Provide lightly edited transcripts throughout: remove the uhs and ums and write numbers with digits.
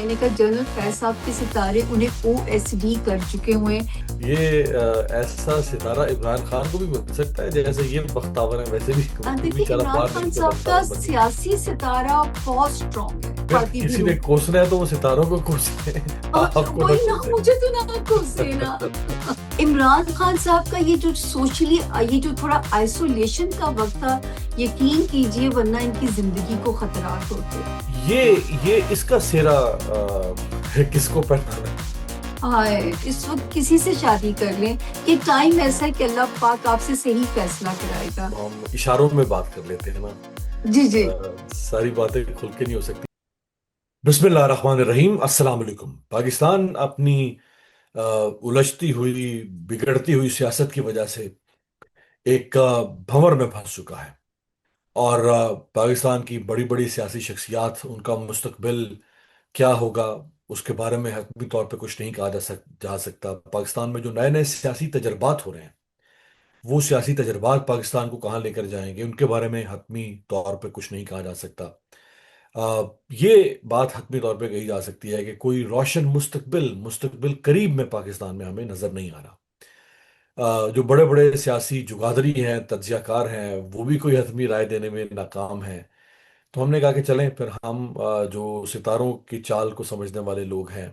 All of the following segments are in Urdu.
میں نے کہا جنرل فیض صاحب کے ستارے انہیں او ایس ڈی کر چکے ہوئے ہیں۔ یہ ایسا ستارہ عمران خان کو بھی مل سکتا ہے جیسے یہ بختاور ہے، ویسے بھی دیکھیے بیچارہ عمران باہر خان نکل کے صاحب کا بختاور بن گیا۔ سیاسی ستارہ بہت اسٹرانگ ہے، اگر باقی بھی کسی نے لوگ کوسنا ہے تو وہ ستاروں کو کوسے، آپ کو نہ وہی نا، کوسے۔ مجھے تو نہ کوسے نا۔ عمران خان صاحب کا یہ جو سوشلی یہ جو تھوڑا آئسولیشن کا وقت تھا، یقین کیجئے ورنہ ان کی زندگی کو خطرات ہوتے۔ یہ اس کا سہرا کس کو پہنانا ہے؟ ہائے، اس وقت کسی سے شادی کر لیں، یہ ٹائم ایسا ہے کہ اللہ پاک آپ سے صحیح فیصلہ کرائے گا۔ ہم اشاروں میں بات کر لیتے ہیں نا، جی جی۔ ساری باتیں کھل کے نہیں ہو سکتی۔ بسم اللہ الرحمن الرحیم، السلام علیکم۔ پاکستان اپنی الجھتی ہوئی بگڑتی ہوئی سیاست کی وجہ سے ایک بھنور میں پھنس چکا ہے، اور پاکستان کی بڑی بڑی سیاسی شخصیات، ان کا مستقبل کیا ہوگا اس کے بارے میں حتمی طور پہ کچھ نہیں کہا جا سکتا۔ پاکستان میں جو نئے نئے سیاسی تجربات ہو رہے ہیں، وہ سیاسی تجربات پاکستان کو کہاں لے کر جائیں گے ان کے بارے میں حتمی طور پہ کچھ نہیں کہا جا سکتا۔ آ، یہ بات حتمی طور پہ کہی جا سکتی ہے کہ کوئی روشن مستقبل قریب میں پاکستان میں ہمیں نظر نہیں آ رہا۔ جو بڑے بڑے سیاسی جگادری ہیں، تجزیہ کار ہیں، وہ بھی کوئی حتمی رائے دینے میں ناکام ہیں۔ تو ہم نے کہا کہ چلیں پھر ہم جو ستاروں کی چال کو سمجھنے والے لوگ ہیں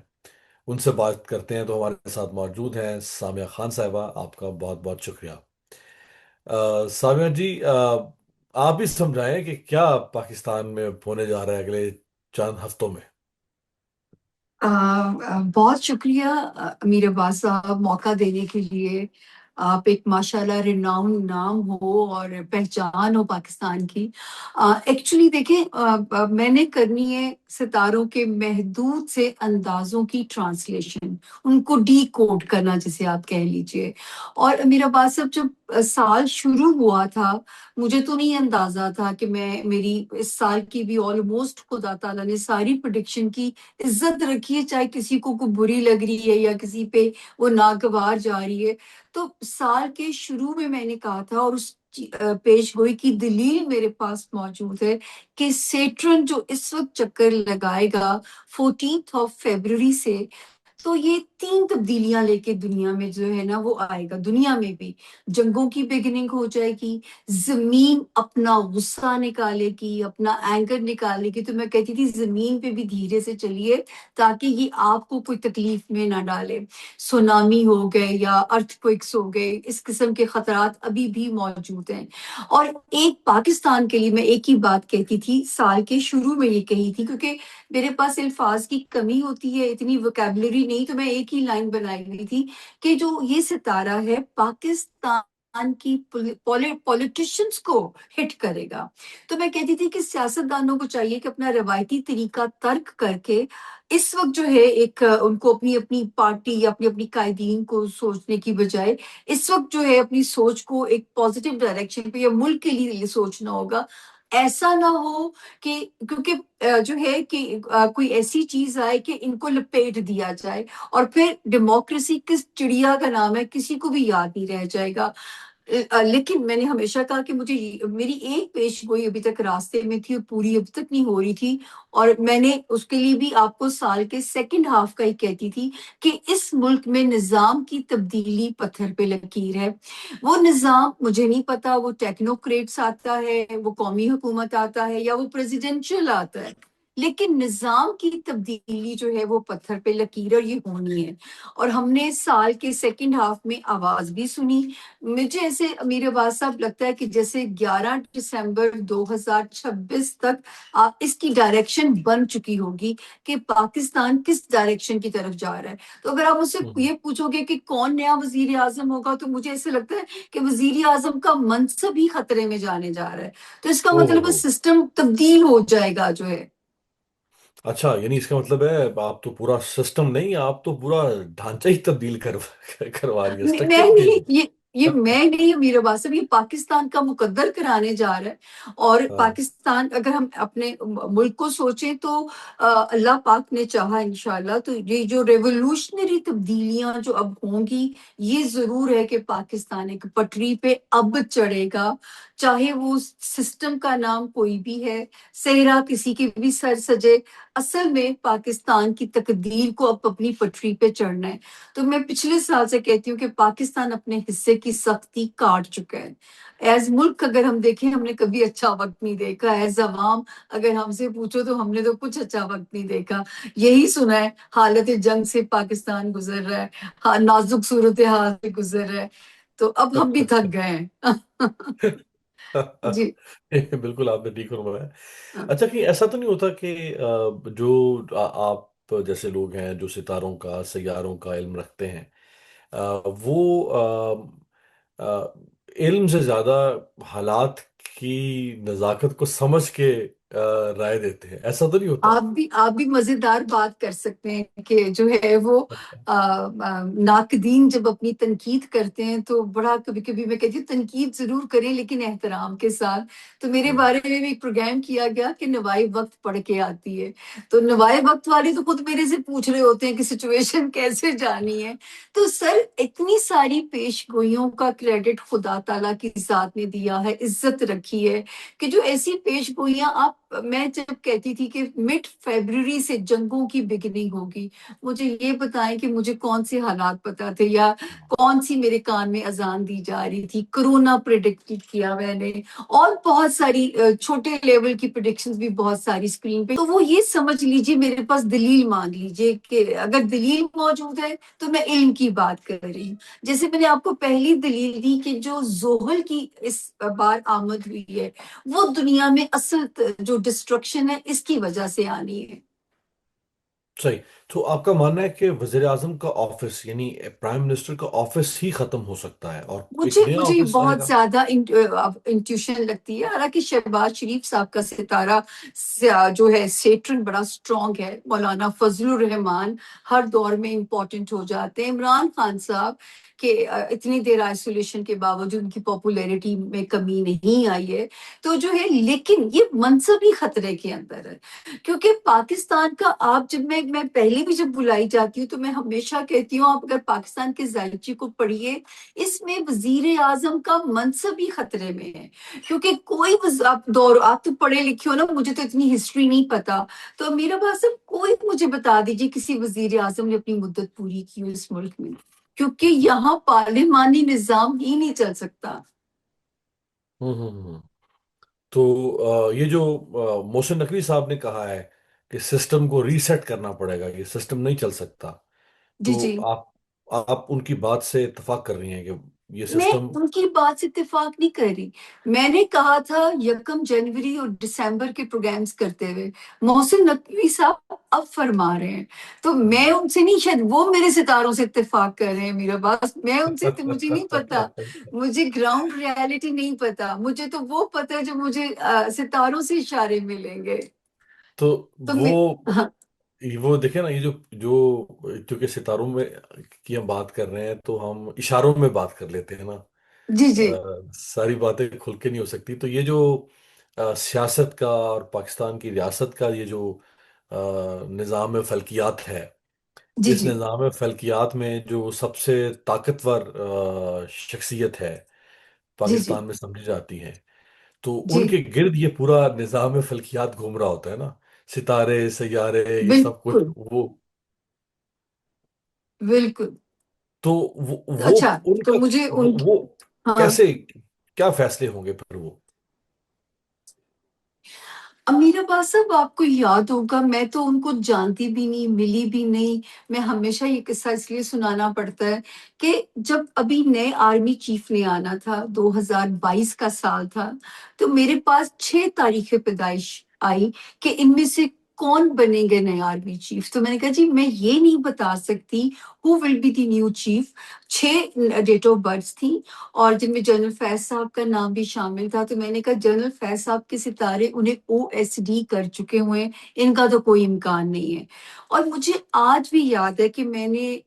ان سے بات کرتے ہیں۔ تو ہمارے ساتھ موجود ہیں سامیہ خان صاحبہ، آپ کا بہت بہت شکریہ۔ سامیہ جی، آپ ہی سمجھائیں کہ کیا پاکستان میں ہونے جا رہا ہے اگلے چند ہفتوں میں؟ بہت شکریہ امیر عباس صاحب، موقع دینے کے لیے۔ آپ ایک ماشاءاللہ ریناؤن نام ہو اور پہچان ہو پاکستان کی۔ ایکچولی دیکھیں، میں نے کرنی ہے ستاروں کے محدود سے اندازوں کی ٹرانسلیشن، ان کو ڈی کوڈ کرنا جسے آپ کہہ لیجئے۔ اور امیر عباس صاحب، جب سال شروع ہوا تھا مجھے تو نہیں اندازہ تھا کہ میری اس سال کی بھی آلموسٹ خدا تعالیٰ نے ساری پریڈکشن کی عزت رکھی ہے، چاہے کسی کو بری لگ رہی ہے یا کسی پہ وہ ناگوار جا رہی ہے۔ تو سال کے شروع میں نے کہا تھا، اور اس پیش گوئی کی دلیل میرے پاس موجود ہے کہ سیٹرن جو اس وقت چکر لگائے گا 14 فیبروری سے، تو یہ 3 تبدیلیاں لے کے دنیا میں جو ہے نا وہ آئے گا۔ دنیا میں بھی جنگوں کی بگننگ ہو جائے گی، زمین اپنا غصہ نکالے گی، اپنا اینگر نکالے گی۔ تو میں کہتی تھی زمین پہ بھی دھیرے سے چلیے تاکہ یہ آپ کو کوئی تکلیف میں نہ ڈالے۔ سونامی ہو گئے یا ارتھ کوئکس ہو گئے، اس قسم کے خطرات ابھی بھی موجود ہیں۔ اور ایک پاکستان کے لیے میں ایک ہی بات کہتی تھی، سال کے شروع میں یہ کہی تھی، کیونکہ میرے پاس الفاظ کی کمی ہوتی ہے، اتنی وکیبلری نہیں، تو میں ایک ہی لائن بنائی ہوئی تھی کہ جو یہ ستارہ ہے پاکستان کی پولیٹیشنز کو ہٹ کرے گا۔ تو میں کہتی تھی کہ سیاستدانوں کو چاہیے کہ اپنا روایتی طریقہ ترک کر کے اس وقت جو ہے ایک ان کو اپنی اپنی پارٹی یا اپنی اپنی قائدین کو سوچنے کی بجائے اس وقت جو ہے اپنی سوچ کو ایک پازیٹیو ڈائریکشن پہ یا ملک کے لیے سوچنا ہوگا۔ ایسا نہ ہو کہ کیونکہ جو ہے کہ کوئی ایسی چیز آئے کہ ان کو لپیٹ دیا جائے، اور پھر ڈیموکریسی کس چڑیا کا نام ہے کسی کو بھی یاد نہیں رہ جائے گا۔ لیکن میں نے ہمیشہ کہا کہ مجھے میری ایک پیش گوئی ابھی تک راستے میں تھی اور پوری ابھی تک نہیں ہو رہی تھی، اور میں نے اس کے لیے بھی آپ کو سال کے سیکنڈ ہاف کا ہی کہتی تھی کہ اس ملک میں نظام کی تبدیلی پتھر پہ لکیر ہے۔ وہ نظام مجھے نہیں پتا، وہ ٹیکنوکریٹس آتا ہے، وہ قومی حکومت آتا ہے، یا وہ پریزیڈنشل آتا ہے، لیکن نظام کی تبدیلی جو ہے وہ پتھر پہ لکیر ہے، اور یہ ہونی ہے۔ اور ہم نے سال کے سیکنڈ ہاف میں آواز بھی سنی۔ مجھے ایسے امیر عباس صاحب لگتا ہے کہ جیسے 11 دسمبر 2026 تک اس کی ڈائریکشن بن چکی ہوگی کہ پاکستان کس ڈائریکشن کی طرف جا رہا ہے۔ تو اگر آپ مجھ سے ہوں۔ یہ پوچھو گے کہ کون نیا وزیر اعظم ہوگا، تو مجھے ایسے لگتا ہے کہ وزیر اعظم کا منصب ہی خطرے میں جانے جا رہا ہے۔ تو اس کا او ہو مطلب ہے ہو سسٹم تبدیل ہو جائے گا جو ہے۔ اچھا، یعنی اس کا مطلب ہے آپ تو پورا سسٹم نہیں، آپ تو پورا ڈھانچہ ہی تبدیل کروا رہی ہے، میں اسٹرکچر چینج۔ نہیں، یہ میں نہیں امیر عباس صاحب، یہ پاکستان کا مقدر کرانے جا رہا ہے۔ اور ہاں۔ پاکستان اگر ہم اپنے ملک کو سوچیں تو اللہ پاک نے چاہا انشاءاللہ تو یہ جو ریولوشنری تبدیلیاں جو اب ہوں گی، یہ ضرور ہے کہ پاکستان ایک پٹری پہ اب چڑھے گا، چاہے وہ سسٹم کا نام کوئی بھی ہے، صحرا کسی کے بھی سر سجے، اصل میں پاکستان کی تقدیر کو اب اپنی پٹری پہ چڑھنا ہے۔ تو میں پچھلے سال سے کہتی ہوں کہ پاکستان اپنے حصے کی سختی کاٹ چکا ہے۔ ایز ملک اگر ہم دیکھیں، ہم نے کبھی اچھا وقت نہیں دیکھا۔ ایز عوام اگر ہم سے پوچھو تو ہم نے تو کچھ اچھا وقت نہیں دیکھا، یہی سنا ہے۔ حالت جنگ سے پاکستان گزر رہا ہے، نازک صورتحال سے گزر رہا ہے، تو اب ہم بھی تھک گئے ہیں۔ جی۔ بالکل آپ نے ٹھیک فرمایا۔ اچھا، کہ ایسا تو نہیں ہوتا کہ جو آپ جیسے لوگ ہیں جو ستاروں کا سیاروں کا علم رکھتے ہیں، وہ آ، علم سے زیادہ حالات کی نزاکت کو سمجھ کے رائے دیتے ہیں، ایسا تو نہیں ہوتا؟ آپ بھی مزیدار بات کر سکتے ہیں کہ جو ہے وہ ناقدین جب اپنی تنقید کرتے ہیں تو بڑا، کبھی کبھی میں کہتی ہوں تنقید ضرور کریں لیکن احترام کے ساتھ۔ تو میرے ہم۔ بارے میں بھی ایک پروگرام کیا گیا کہ نوائے وقت پڑھ کے آتی ہے، تو نوائے وقت والے تو خود میرے سے پوچھ رہے ہوتے ہیں کہ سچویشن کیسے جانی ہے۔ تو سر، اتنی ساری پیش گوئیوں کا کریڈٹ خدا تعالیٰ کی ذات نے دیا ہے، عزت رکھی ہے، کہ جو ایسی پیش گوئیاں میں جب کہتی تھی کہ مڈ فیبروری سے جنگوں کی بگننگ ہوگی، مجھے یہ بتائیں کہ مجھے کون سے حالات پتا تھے، یا کون سی میرے کان میں اذان دی جا رہی تھی؟ کرونا پریڈکٹ کیا میں نے، اور بہت ساری چھوٹے لیول کی پریڈکشنز بھی بہت ساری اسکرین پہ۔ تو وہ یہ سمجھ لیجیے، میرے پاس دلیل مانگ لیجیے کہ اگر دلیل موجود ہے تو میں علم کی بات کر رہی ہوں۔ جیسے میں نے آپ کو پہلی دلیل دی کہ جو زحل کی اس بار آمد ہوئی ہے، وہ دنیا میں اصل جو ڈسٹرکشن ہے اس کی وجہ سے آنی ہے۔ صحیح۔ تو آپ کا ماننا ہے کہ وزیر اعظم کا آفس، یعنی پرائم منسٹر کا آفس ہی ختم ہو سکتا ہے اور ایک نیا مجھے یہ آفس آئے بہت گا؟ زیادہ انٹیوشن لگتی ہے، حالانکہ شہباز شریف صاحب کا ستارہ جو ہے سیٹرن بڑا اسٹرانگ ہے، مولانا فضل الرحمان ہر دور میں امپورٹنٹ ہو جاتے ہیں، عمران خان صاحب کہ اتنی دیر آئسولیشن کے باوجود ان کی پاپولیرٹی میں کمی نہیں آئی ہے، تو جو ہے، لیکن یہ منصب ہی خطرے کے اندر ہے، کیونکہ پاکستان کا آپ میں پہلے بھی جب بلائی جاتی ہوں تو میں ہمیشہ کہتی ہوں، آپ اگر پاکستان کے ذائچے کو پڑھیے، اس میں وزیر اعظم کا منصب ہی خطرے میں ہے، کیونکہ کوئی آپ تو پڑھے لکھے ہو نا، مجھے تو اتنی ہسٹری نہیں پتا، تو میرا بات صرف کوئی مجھے بتا دیجیے کسی وزیر اعظم نے اپنی مدت پوری کی ہو اس ملک میں، کیونکہ یہاں پارلیمانی نظام ہی نہیں چل سکتا۔ ہوں ہوں ہوں۔ تو یہ جو محسن نقوی صاحب نے کہا ہے کہ سسٹم کو ریسیٹ کرنا پڑے گا، یہ سسٹم نہیں چل سکتا، جی تو جی، آپ ان کی بات سے اتفاق کر رہی ہیں کہ یہ میں سسٹم؟ ان کی بات سے اتفاق نہیں کر رہی۔ میں نے کہا تھا 1 جنوری اور دسمبر کے پروگرامز کرتے ہوئے، محسن نقوی صاحب اب فرما رہے ہیں، تو میں ان سے نہیں، شاید وہ میرے ستاروں سے اتفاق کر رہے ہیں میرا باس، میں ان سے، مجھے نہیں پتا، مجھے گراؤنڈ ریالٹی نہیں پتا، مجھے تو وہ پتا ہے جو مجھے ستاروں سے اشارے ملیں گے۔ تو تو وہ ہاں، وہ دیکھیں نا، یہ چونکہ ستاروں میں کی ہم بات کر رہے ہیں تو ہم اشاروں میں بات کر لیتے ہیں نا، جی جی ساری باتیں کھل کے نہیں ہو سکتی۔ تو یہ جو سیاست کا اور پاکستان کی ریاست کا یہ جو نظام فلکیات ہے، جی اس جی نظام فلکیات میں جو سب سے طاقتور شخصیت ہے جی جی پاکستان میں سمجھی جاتی ہے، تو جی، ان کے گرد یہ پورا نظام فلکیات گھوم رہا ہوتا ہے نا، ستارے سیارے یہ سب کچھ بالکل وہ، بالکل۔ تو وہ اچھا، ان تو کا مجھے وہ ان وہ ہاں، کیسے، کیا فیصلے ہوں گے پھر وہ؟ امیر عباس صاحب، آپ کو یاد ہوگا، میں تو ان کو جانتی بھی نہیں، ملی بھی نہیں، میں ہمیشہ یہ قصہ اس لیے سنانا پڑتا ہے کہ جب ابھی نئے آرمی چیف نے آنا تھا، 2022 کا سال تھا، تو میرے پاس 6 تاریخ پیدائش آئی کہ ان میں سے کون بنیں گے نئے آرمی چیف، تو میں نے کہا جی میں یہ نہیں بتا سکتی ہو will be the new chief. 6 date of birth تھی، اور جن میں جنرل فیض صاحب کا نام بھی شامل تھا، تو میں نے کہا جنرل فیض صاحب کے ستارے انہیں OSD کر چکے ہوئے ہیں، ان کا تو کوئی امکان نہیں ہے۔ اور مجھے آج بھی یاد ہے کہ میں نے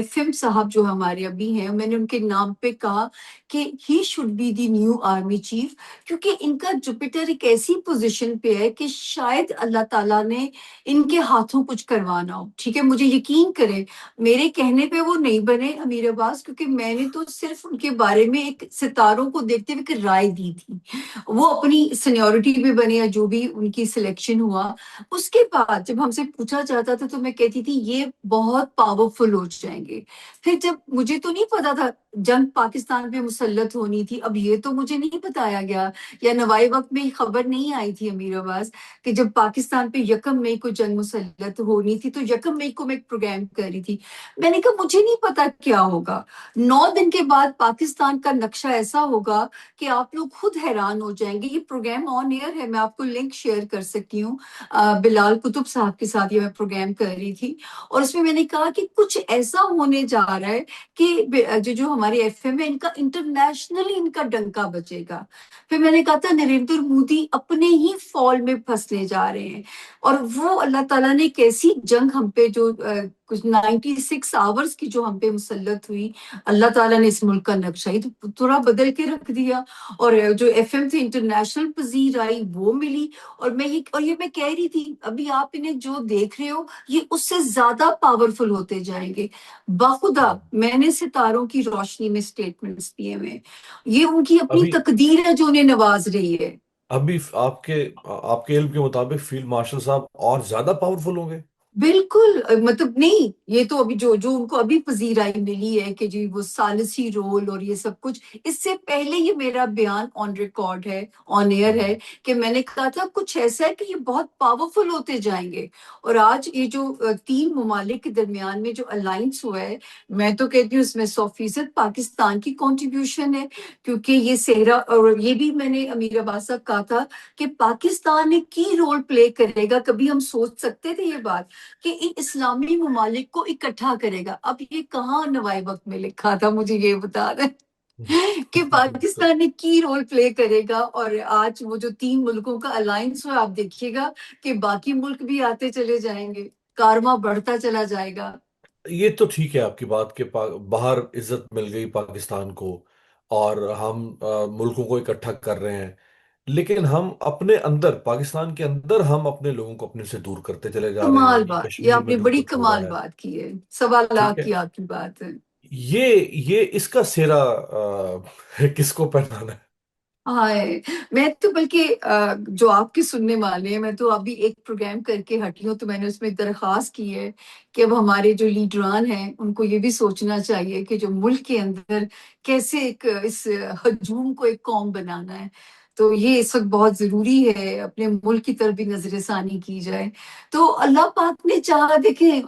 FM صاحب جو ہمارے ابھی ہیں، میں نے ان کے نام پہ کہا کہ he should be the new army chief, کیونکہ ان کا جوپیٹر ایک ایسی پوزیشن پہ ہے کہ شاید اللہ تعالیٰ نے ان کے ہاتھوں کچھ کروانا ہو۔ ٹھیک ہے، مجھے یقین کریں، میرے کہنے پہ وہ نہیں بنے امیر عباس، کیونکہ میں نے تو صرف ان کے بارے میں ایک ستاروں کو دیکھتے ہوئے ایک رائے دی تھی. وہ اپنی سینیورٹی پہ بنے یا جو بھی ان کی سلیکشن ہوا، اس کے بعد جب ہم سے پوچھا جاتا تھا تو میں کہتی تھی یہ بہت پاورفل ہو جائیں گے. پھر جب مجھے تو نہیں پتا تھا جنگ پاکستان پہ مسلط ہونی تھی، اب یہ تو مجھے نہیں بتایا گیا یا نوائی وقت میں خبر نہیں آئی تھی امیر عباس کہ جب پاکستان پہ 1 مئی کو جنگ مسلط ہونی تھی تو 1 مئی کو میں ایک پروگرام کر رہی تھی. میں نے کہا مجھے نہیں پتا کیا ہوگا. 9 دن کے بعد پاکستان کا نقشہ ایسا ہوگا کہ آپ لوگ خود حیران ہو جائیں گے. یہ پروگرام آن ایئر ہے، میں آپ کو لنک شیئر کر سکتی ہوں. بلال قطب صاحب کے ساتھ یہ میں پروگرام کر رہی تھی، اور اس میں نے کہا کہ کچھ ایسا ہونے جا رہا ہے کہ جو ہمارے ایف ایم ہے ان کا انٹرنیشنلی ان کا ڈنکا بچے گا. پھر میں نے کہا تھا نریندر مودی اپنے ہی فال میں پھنسنے جا رہے ہیں، اور وہ اللہ تعالیٰ نے کیسی جنگ ہم پہ جو کچھ 96 آورس کی جو ہم پہ مسلط ہوئی، اللہ تعالیٰ نے اس ملک کا نقشہ ہی تو تھوڑا بدل کے رکھ دیا. اور جو ایف ایم تھے انٹرنیشنل پذیر آئی وہ ملی. اور یہ میں کہہ رہی تھی ابھی آپ انہیں جو دیکھ رہے ہو یہ اس سے زیادہ پاورفل ہوتے جائیں گے. باخدا میں نے ستاروں کی روشنی میں سٹیٹمنٹس دیے ہوئے ہیں. یہ ان کی اپنی ابھی تقدیر ہے جو انہیں نواز رہی ہے. ابھی آپ کے علم کے مطابق فیلڈ مارشل صاحب اور زیادہ پاورفل ہوں گے؟ بالکل، مطلب نہیں، یہ تو ابھی جو ان کو ابھی پذیرائی ملی ہے کہ جی وہ ثالثی رول اور یہ سب کچھ، اس سے پہلے یہ میرا بیان آن ریکارڈ ہے، آن ایئر ہے، کہ میں نے کہا تھا کچھ ایسا ہے کہ یہ بہت پاورفل ہوتے جائیں گے. اور آج یہ جو 3 ممالک کے درمیان میں جو الائنس ہوا ہے، میں تو کہتی ہوں اس میں 100% پاکستان کی کنٹریبیوشن ہے. کیونکہ یہ صحرا، اور یہ بھی میں نے امیر عباس صاحب کہا تھا کہ پاکستان ایک کی رول پلے کرے گا. کبھی ہم سوچ سکتے تھے یہ بات کہ ان اسلامی ممالک کو اکٹھا کرے گا؟ اب یہ کہاں نوائی وقت میں لکھا تھا، مجھے یہ بتا دیں کہ پاکستان ایک کی رول پلے کرے گا. اور آج وہ جو 3 ملکوں کا الائنس ہو، آپ دیکھیے گا کہ باقی ملک بھی آتے چلے جائیں گے، کارواں بڑھتا چلا جائے گا. یہ تو ٹھیک ہے آپ کی بات کہ باہر عزت مل گئی پاکستان کو، اور ہم ملکوں کو اکٹھا کر رہے ہیں، لیکن ہم اپنے اندر، پاکستان کے اندر ہم اپنے لوگوں کو اپنے سے دور کرتے چلے جا رہے ہیں. کمال یہ بات، یہ کشمیر آپ میں نے بڑی بالکل ہو کمال رہا ہے. بات کی ہے. 1.25 لاکھ ٹھیک ہے. کی آپ کی بات ہے. یہ اس کا سہرا کس کو پہنانا ہے؟ ہائے، میں تو بلکہ جو آپ کے سننے والے ہیں، میں تو ابھی ایک پروگرام کر کے ہٹی ہوں، تو میں نے اس میں درخواست کی ہے کہ اب ہمارے جو لیڈران ہیں ان کو یہ بھی سوچنا چاہیے کہ جو ملک کے اندر کیسے اس ہجوم کو ایک قوم بنانا ہے. تو یہ اس وقت بہت ضروری ہے، اپنے ملک کی طرف بھی نظر ثانی کی جائے. تو اللہ پاک نے چاہا، دیکھیں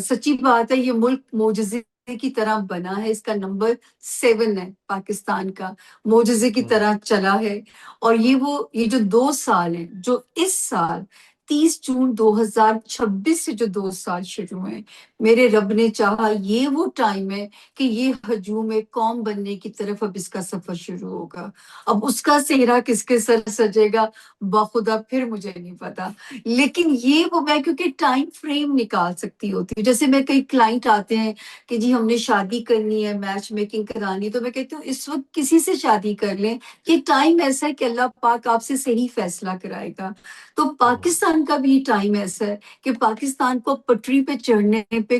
سچی بات ہے، یہ ملک معجزے کی طرح بنا ہے. اس کا نمبر 7 ہے پاکستان کا، معجزے کی ہم، طرح چلا ہے. اور یہ جو 2 سال ہیں، جو اس سال 30 جون 2026 سے جو 2 سال شروع ہیں، میرے رب نے چاہا یہ وہ ٹائم ہے کہ یہ ہجوم ایک قوم بننے کی طرف اب اس کا سفر شروع ہوگا. اب اس کا صحرا کس کے سر سجے گا بخدا پھر مجھے نہیں پتا. لیکن یہ وہ میں کیونکہ ٹائم فریم نکال سکتی ہوتی ہوں. جیسے میں کئی کلائنٹ آتے ہیں کہ جی ہم نے شادی کرنی ہے، میچ میکنگ کرانی، تو میں کہتی ہوں اس وقت کسی سے شادی کر لیں، یہ ٹائم ایسا ہے کہ اللہ پاک آپ سے صحیح فیصلہ کرائے گا. تو پاکستان کا بھی ٹائم ایسا ہے کہ پاکستان کو پٹری پہ چڑھنے پہ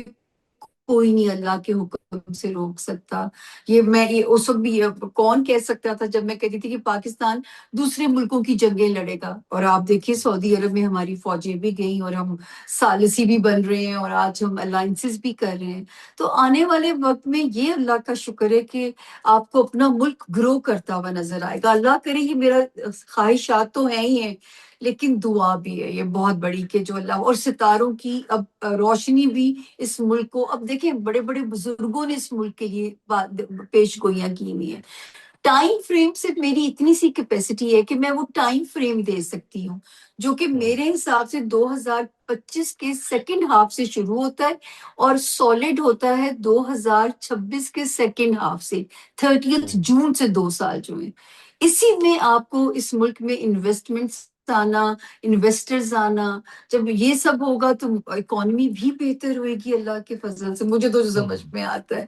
کوئی نہیں اللہ کے حکم سے روک سکتا. یہ اس وقت بھی کون کہہ سکتا تھا جب میں کہتی تھی کہ پاکستان دوسرے ملکوں کی جنگیں لڑے گا، اور آپ دیکھیے سعودی عرب میں ہماری فوجیں بھی گئیں اور ہم ثالثی بھی بن رہے ہیں اور آج ہم الائنسز بھی کر رہے ہیں. تو آنے والے وقت میں یہ اللہ کا شکر ہے کہ آپ کو اپنا ملک گرو کرتا ہوا نظر آئے گا. اللہ کرے، یہ میرا خواہشات تو ہیں ہی ہیں، لیکن دعا بھی ہے یہ بہت بڑی کہ جو اللہ اور ستاروں کی اب روشنی بھی اس ملک کو، اب دیکھیں بڑے بڑے بزرگوں نے اس ملک کے لیے پیش گوئیاں کی ہوئی ہیں. ٹائم فریم سے میری اتنی سی کیپیسٹی ہے کہ میں وہ ٹائم فریم دے سکتی ہوں جو کہ میرے حساب سے 2025 کے سیکنڈ ہاف سے شروع ہوتا ہے اور سالڈ ہوتا ہے 2026 کے سیکنڈ ہاف سے. 30 جون سے 2 سال جو ہیں، اسی میں آپ کو اس ملک میں انویسٹمنٹس آنا، انویسٹرز آنا، جب یہ سب ہوگا تو اکانومی بھی بہتر ہوئے گی اللہ کے فضل سے. مجھے تو جو سمجھ میں آتا ہے.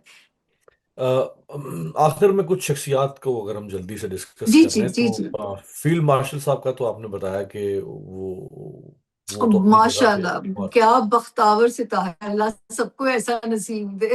آخر میں کچھ شخصیات کو اگر ہم جلدی سے ڈسکس جی کر جی لیں جی تو جی. فیلڈ مارشل صاحب کا تو آپ نے بتایا کہ وہ تو اپنی جگہ ماشاء پہ اللہ، بہت. کیا بختاور ستارہ ہے، اللہ سب کو ایسا نصیب دے.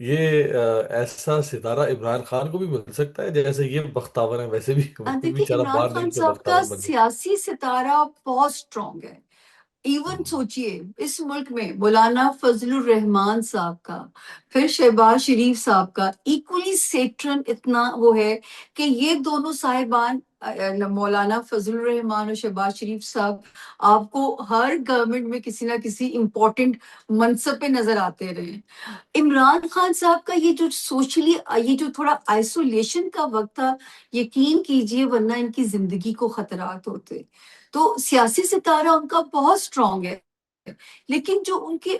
یہ ایسا ستارہ عمران خان کو بھی مل سکتا ہے، جیسے یہ بختاور ہے ویسے بھی وہ بھی دیکھیے بیچارہ عمران باہر خان نکل کے صاحب کا بختاور بن گیا۔ سیاسی ستارہ بہت اسٹرانگ ہے. ایون ہوں، سوچئے اس ملک میں مولانا فضل الرحمان صاحب کا، پھر شہباز شریف صاحب کا ایکولی سیٹرن اتنا وہ ہے کہ یہ دونوں صاحبان مولانا فضل الرحمان اور شہباز شریف صاحب آپ کو ہر گورنمنٹ میں کسی نہ کسی امپورٹنٹ منصب پہ نظر آتے رہے. عمران خان صاحب کا یہ جو سوشلی یہ جو تھوڑا آئسولیشن کا وقت تھا، یقین کیجئے ورنہ ان کی زندگی کو خطرات ہوتے. تو سیاسی ستارہ ان کا بہت سٹرونگ ہے، لیکن جو ان کے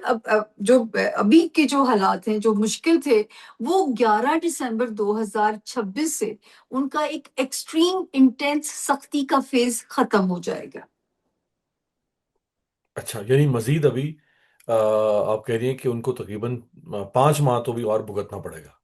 جو ابھی کے جو حالات ہیں جو مشکل تھے، وہ 11 دسمبر 2026 سے ان کا ایک ایکسٹریم انٹینس سختی کا فیز ختم ہو جائے گا. اچھا، یعنی مزید ابھی آپ کہہ رہی ہیں کہ ان کو تقریباً 5 ماہ تو بھی اور بھگتنا پڑے گا۔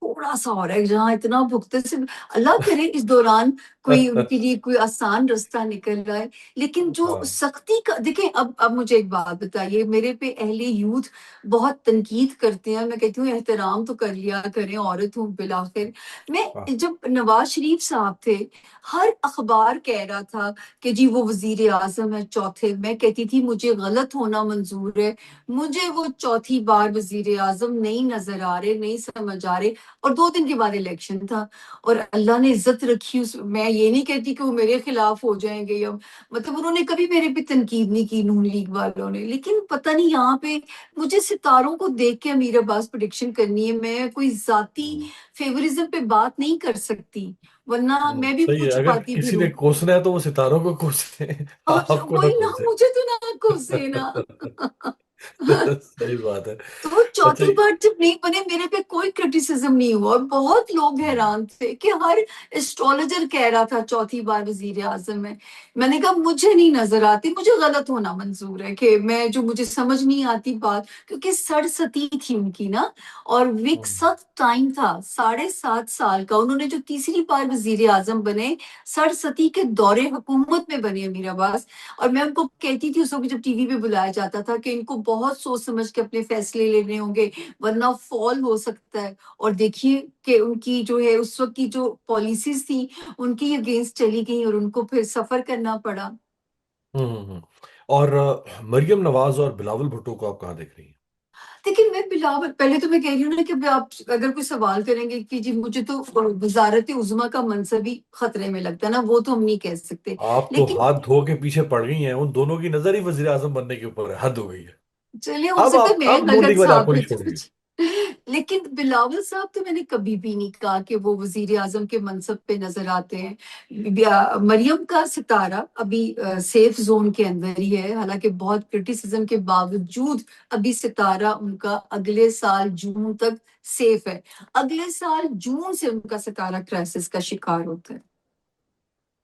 تھوڑا سا اور ہے جہاں اتنا بھگتے سے اللہ کرے اس دوران کوئی ان کے لیے کوئی آسان رستہ نکل رہا ہے. لیکن جو ہاں، سختی کا دیکھیں، اب مجھے ایک بات بتائیے، میرے پہ اہل یوتھ بہت تنقید کرتے ہیں، میں کہتی ہوں احترام تو کر لیا کریں، عورت ہوں بالآخر. میں ہاں، جب نواز شریف صاحب تھے، ہر اخبار کہہ رہا تھا کہ جی وہ وزیر اعظم ہے چوتھے. میں کہتی تھی مجھے غلط ہونا منظور ہے، مجھے وہ چوتھی بار وزیر اعظم نہیں نظر آ رہے، نہیں سمجھ آ رہے. اور 2 دن کے بعد الیکشن تھا اور اللہ نے عزت رکھی. میں یہ نہیں کہتی کہ وہ میرے خلاف ہو جائیں گے، یا مطلب انہوں نے کبھی میرے پہ تنقید نہیں کی نون لیگ والوں نے. لیکن پتہ نہیں یہاں پہ مجھے ستاروں کو دیکھ کے امیر عباس پریڈکشن کرنی ہے. میں کوئی ذاتی ہوں، فیورزم پہ بات نہیں کر سکتی، ورنہ میں بھی صحیح منہ ہے، اگر چھپاتی کسی پھروں. نے کوسنا ہے تو وہ ستاروں کو کوسے، اور آپ کو نہ وہی نا، کوسے۔ مجھے تو نہ کوسے نا. صحیح بات ہے۔ تو وہ اچھا، چوتھی بار جب نہیں بنے، میرے پہ کوئی کرٹیسزم نہیں ہوا اور بہت لوگ حیران تھے کہ ہر اسٹرالوجر کہہ رہا تھا چوتھی بار وزیر اعظم ہے. میں نے کہا مجھے نہیں نظر آتی، مجھے غلط ہونا منظور ہے کہ میں جو مجھے سمجھ نہیں آتی بات، کیونکہ سڑستی تھی ان کی نا. اور وک ہوں، سخت ٹائم تھا، 7.5 سال کا. انہوں نے جو تیسری بار وزیر اعظم بنے، سڑستی کے دور حکومت میں بنے امیر عباس. اور میں ان کو کہتی تھی اس وقت جب ٹی وی پہ بلایا جاتا تھا کہ ان کو بہت سوچ سمجھ کے اپنے فیصلے لینے ہوں گے ورنہ فال ہو سکتا ہے. اور دیکھیے کہ ان کی جو ہے اس وقت کی جو پالیسیز تھی ان کی اگینسٹ چلی گئی اور ان کو پھر سفر کرنا پڑا. ہوں۔ اور مریم نواز اور بلاول بھٹو کو آپ کہاں دیکھ رہی ہیں؟ لیکن میں بلاول، پہلے تو میں کہہ رہی ہوں نا کہ آپ اگر کوئی سوال کریں گے کہ جی مجھے تو وزارت عظمیٰ کا منصب ہی خطرے میں لگتا ہے نا، وہ تو ہم نہیں کہہ سکتے. آپ تو لیکن ہاتھ دھو کے پیچھے پڑ گئی ہیں، ان دونوں کی نظر ہی وزیر اعظم بننے کے اوپر ہے، حد ہو گئی ہے۔ چلیے ہو اب سکتا ہے آپ میں اب نون لیگ غلط والے آپ کو نہیں ثابت چھوڑیں ہو گے۔ جائے. لیکن بلاول صاحب تو میں نے کبھی بھی نہیں کہا کہ وہ وزیر اعظم کے منصب پہ نظر آتے ہیں. مریم کا ستارہ ابھی سیف زون کے اندر ہی ہے، حالانکہ بہت کرٹیسزم کے باوجود ابھی ستارہ ان کا اگلے سال جون تک سیف ہے. اگلے سال جون سے ان کا ستارہ کرائسس کا شکار ہوتا ہے.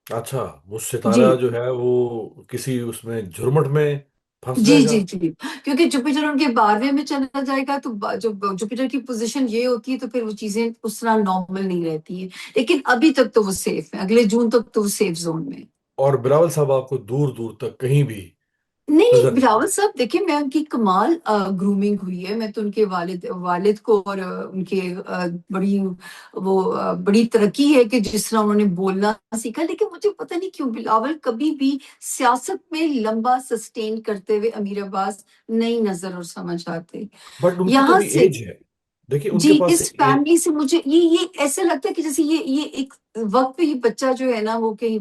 اچھا، وہ جی ستارہ جو ہے وہ کسی اس میں جھرمٹ میں پھنس جی جائے جی گا؟ جی. کیونکہ جوپیٹر ان کے 12ویں میں چلا جائے گا، تو جب جوپیٹر کی پوزیشن یہ ہوتی ہے تو پھر وہ چیزیں اس طرح نارمل نہیں رہتی ہیں. لیکن ابھی تک تو وہ سیف ہے، اگلے جون تک تو وہ سیف زون میں ہے. اور بلاول صاحب آپ کو دور دور تک کہیں بھی نہیں نہیں، نظر نہیں آ بلاول رہے؟ صاحب دیکھیں، میں ان کی کمال گرومنگ ہوئی ہے. میں تو ان کے والد کو اور ان کے بڑی وہ بڑی ترقی ہے کہ جس طرح انہوں نے بولنا سیکھا. لیکن مجھے پتہ نہیں کیوں بلاول کبھی بھی سیاست میں لمبا سسٹین کرتے ہوئے امیر عباس نہیں نظر اور سمجھ آتے. بٹ ان کی تو یہاں بھی سے ایج ہے، دیکھیے ان کے جی، پاس اس فیملی سے مجھے یہ ایسا لگتا ہے کہ جیسے یہ ایک وقت پہ یہ بچہ جو ہے نا وہ کہیں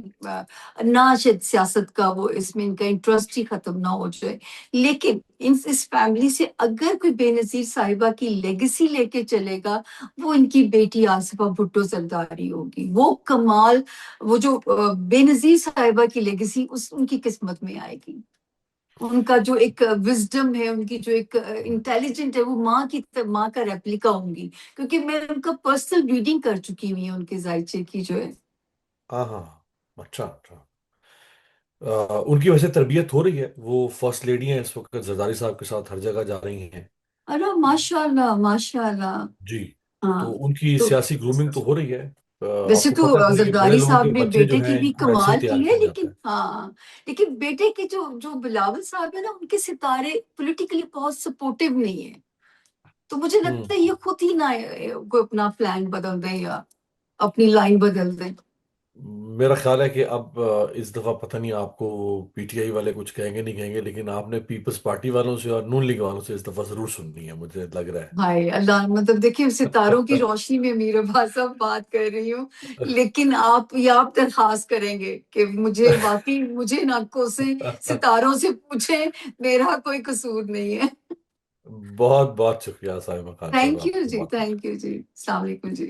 نہ شاید سیاست کا وہ اس میں ان کا انٹرسٹ ہی ختم نہ ہو جائے. لیکن اس فیملی سے اگر کوئی بے نظیر صاحبہ کی لیگیسی لے کے چلے گا، وہ ان کی بیٹی آصفہ بھٹو زرداری ہوگی. وہ کمال، وہ جو بے نظیر صاحبہ کی لیگیسی ان کی قسمت میں آئے گی. ان کا جو ایک وزڈم ہے، ان کی جو ایک انٹیلیجنٹ ہے، وہ ماں کا ریپلیکا ہوں گی. کیونکہ میں ان کا پرسنل ریڈنگ کر چکی ہوئی ہوں ان کے ذائچے کی جو ہے. ہاں ہاں، اچھا اچھا۔ ان کی ویسے تربیت ہو رہی ہے، وہ فرسٹ لیڈی ہیں اس وقت، زرداری صاحب کے ساتھ ہر جگہ جا رہی ہیں۔ ارے ماشاء اللہ ماشاء اللہ. جی، ہاں. تو ان کی تو سیاسی گرومنگ تو ہو رہی ہے۔ آپ ویسے کو تو پتہ ہے بڑے بڑے زرداری لوگوں صاحب کے نے بچے جو بیٹے کی ہیں بھی ان کو ایسے ہی کمال تیار کی ہے، کیا لیکن جاتا ہے۔ ہاں، لیکن بیٹے کی جو بلاول صاحب ہے نا، ان کے ستارے پولیٹیکلی بہت سپورٹو نہیں ہے. تو مجھے لگتا ہے یہ خود ہی نہ کوئی اپنا فلینک بدل دیں یا اپنی لائن بدل دیں. میرا خیال ہے کہ اب اس دفعہ پتہ نہیں آپ کو پی ٹی آئی والے کچھ کہیں گے نہیں کہیں گے، لیکن آپ نے پیپلز پارٹی والوں سے اور نون لیگ والوں سے اس دفعہ ضرور سننی ہے، مجھے لگ رہا ہائے اللہ، مطلب دیکھیں ستاروں کی ہے۔ روشنی میں میر عباس صاحب بات کر رہی ہوں، لیکن آپ درخواست کریں گے کہ مجھے نہ کوسیں، ستاروں سے پوچھیں، میرا کوئی قصور نہیں ہے. بہت بہت شکریہ صاحب خان صاحب، تھینک آپ یو سے جی، بات کر کے۔ تھینک یو جی، السلام علیکم جی.